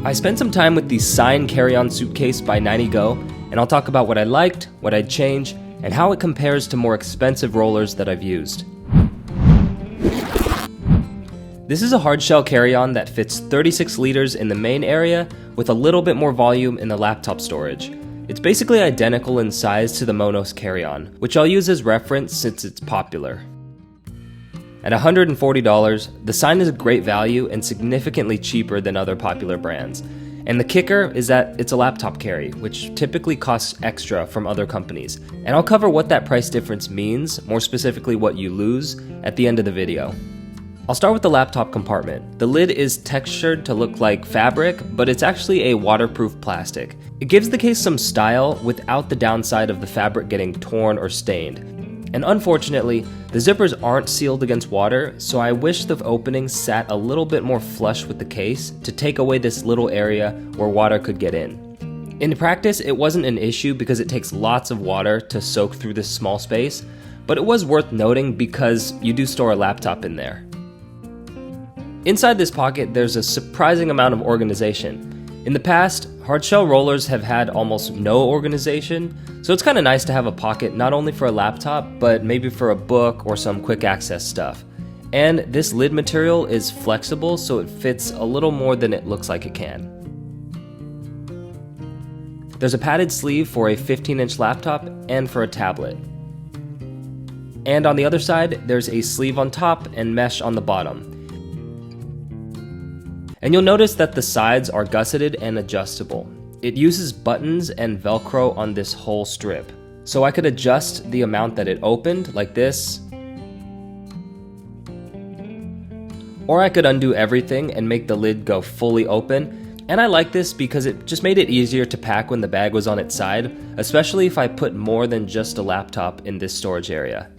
I spent some time with the Seine Carry-on suitcase by NinetyGo, and I'll talk about what I liked, what I'd change, and how it compares to more expensive rollers that I've used. This is a hard-shell carry-on that fits 36 liters in the main area with a little bit more volume in the laptop storage. It's basically identical in size to the Monos carry-on, which I'll use as reference since it's popular. At $140, the Seine is a great value and significantly cheaper than other popular brands. And the kicker is that it's a laptop carry, which typically costs extra from other companies. And I'll cover what that price difference means, more specifically what you lose, at the end of the video. I'll start with the laptop compartment. The lid is textured to look like fabric, but it's actually a waterproof plastic. It gives the case some style without the downside of the fabric getting torn or stained. And unfortunately, the zippers aren't sealed against water, so I wish the opening sat a little bit more flush with the case to take away this little area where water could get in. In practice, it wasn't an issue because it takes lots of water to soak through this small space, but it was worth noting because you do store a laptop in there. Inside this pocket, there's a surprising amount of organization. In the past, hardshell rollers have had almost no organization, so it's kind of nice to have a pocket not only for a laptop, but maybe for a book or some quick access stuff. And this lid material is flexible, so it fits a little more than it looks like it can. There's a padded sleeve for a 15-inch laptop and for a tablet. And on the other side, there's a sleeve on top and mesh on the bottom. And you'll notice that the sides are gusseted and adjustable. It uses buttons and Velcro on this whole strip. So I could adjust the amount that it opened, like this. Or I could undo everything and make the lid go fully open. And I like this because it just made it easier to pack when the bag was on its side, especially if I put more than just a laptop in this storage area.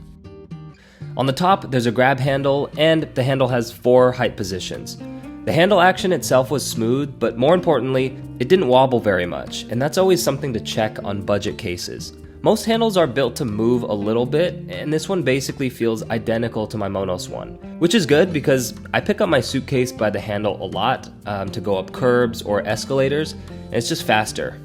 On the top, there's a grab handle, and the handle has 4 height positions. The handle action itself was smooth, but more importantly, it didn't wobble very much, and that's always something to check on budget cases. Most handles are built to move a little bit, and this one basically feels identical to my Monos one, which is good because I pick up my suitcase by the handle a lot to go up curbs or escalators, and it's just faster.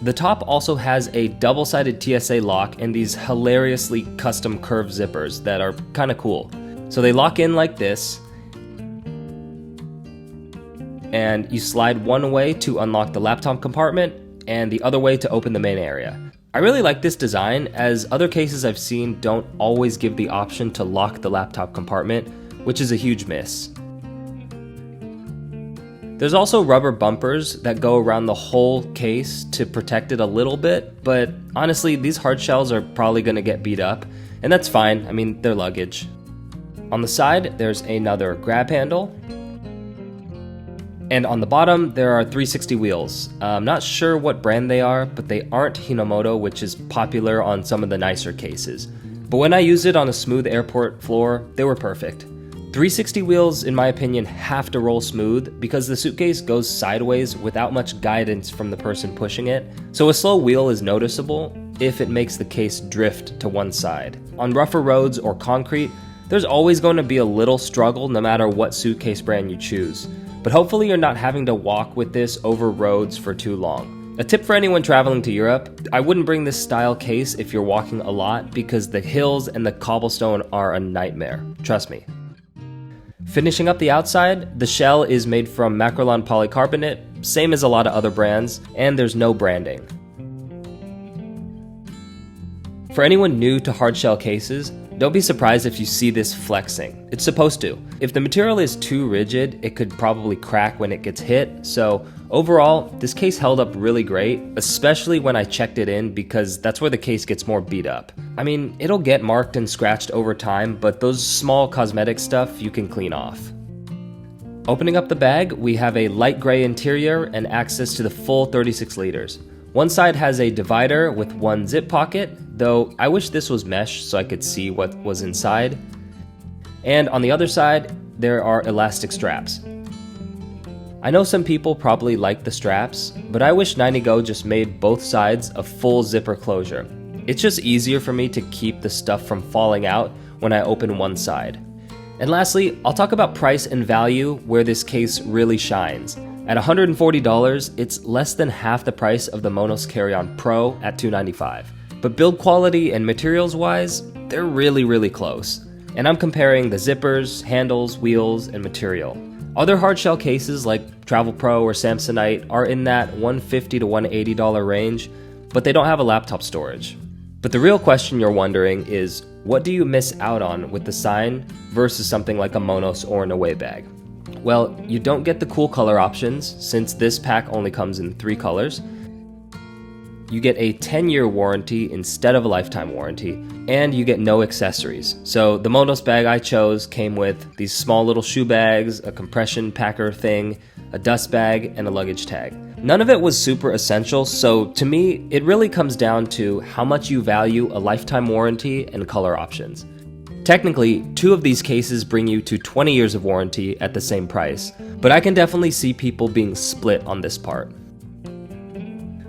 The top also has a double-sided TSA lock and these hilariously custom curved zippers that are kind of cool. So they lock in like this, and you slide one way to unlock the laptop compartment and the other way to open the main area. I really like this design, as other cases I've seen don't always give the option to lock the laptop compartment, which is a huge miss. There's also rubber bumpers that go around the whole case to protect it a little bit, but honestly, these hard shells are probably going to get beat up, and that's fine. I mean, they're luggage. On the side, there's another grab handle. And on the bottom, there are 360 wheels. I'm not sure what brand they are, but they aren't Hinomoto, which is popular on some of the nicer cases. But when I used it on a smooth airport floor, they were perfect. 360 wheels, in my opinion, have to roll smooth because the suitcase goes sideways without much guidance from the person pushing it. So a slow wheel is noticeable if it makes the case drift to one side. On rougher roads or concrete, there's always going to be a little struggle no matter what suitcase brand you choose. But hopefully you're not having to walk with this over roads for too long. A tip for anyone traveling to Europe, I wouldn't bring this style case if you're walking a lot because the hills and the cobblestone are a nightmare, trust me. Finishing up the outside, the shell is made from Macrolon polycarbonate, same as a lot of other brands, and there's no branding. For anyone new to hardshell cases, don't be surprised if you see this flexing. It's supposed to. If the material is too rigid, it could probably crack when it gets hit. So overall, this case held up really great, especially when I checked it in because that's where the case gets more beat up. I mean, it'll get marked and scratched over time, but those small cosmetic stuff you can clean off. Opening up the bag, we have a light gray interior and access to the full 36 liters. One side has a divider with one zip pocket, though I wish this was mesh so I could see what was inside. And on the other side, there are elastic straps. I know some people probably like the straps, but I wish NinetyGo just made both sides a full zipper closure. It's just easier for me to keep the stuff from falling out when I open one side. And lastly, I'll talk about price and value where this case really shines. At $140, it's less than half the price of the Monos Carry-on Pro at $295. But build quality and materials wise, they're really close. And I'm comparing the zippers, handles, wheels, and material. Other hardshell cases like Travel Pro or Samsonite are in that $150 to $180 range, but they don't have a laptop storage. But the real question you're wondering is, what do you miss out on with the Seine versus something like a Monos or an Away bag? Well, you don't get the cool color options since this pack only comes in 3 colors. You get a 10-year warranty instead of a lifetime warranty, and you get no accessories. So the Monos bag I chose came with these small little shoe bags, a compression packer thing, a dust bag, and a luggage tag. None of it was super essential, so to me, it really comes down to how much you value a lifetime warranty and color options. Technically, 2 of these cases bring you to 20 years of warranty at the same price, but I can definitely see people being split on this part.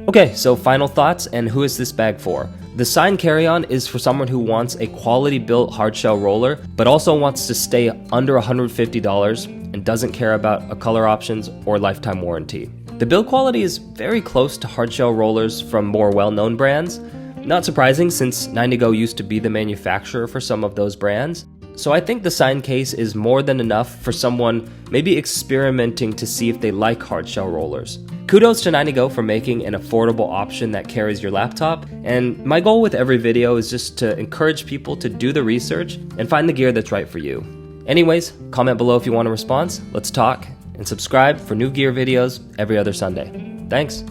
Okay, so final thoughts, and who is this bag for? The Seine Carry-on is for someone who wants a quality-built hardshell roller, but also wants to stay under $150 and doesn't care about color options or lifetime warranty. The build quality is very close to hardshell rollers from more well-known brands. Not surprising since NinetyGo used to be the manufacturer for some of those brands. So I think the Seine case is more than enough for someone maybe experimenting to see if they like hardshell rollers. Kudos to NinetyGo for making an affordable option that carries your laptop, and my goal with every video is just to encourage people to do the research and find the gear that's right for you. Anyways, comment below if you want a response, let's talk, and subscribe for new gear videos every other Sunday. Thanks!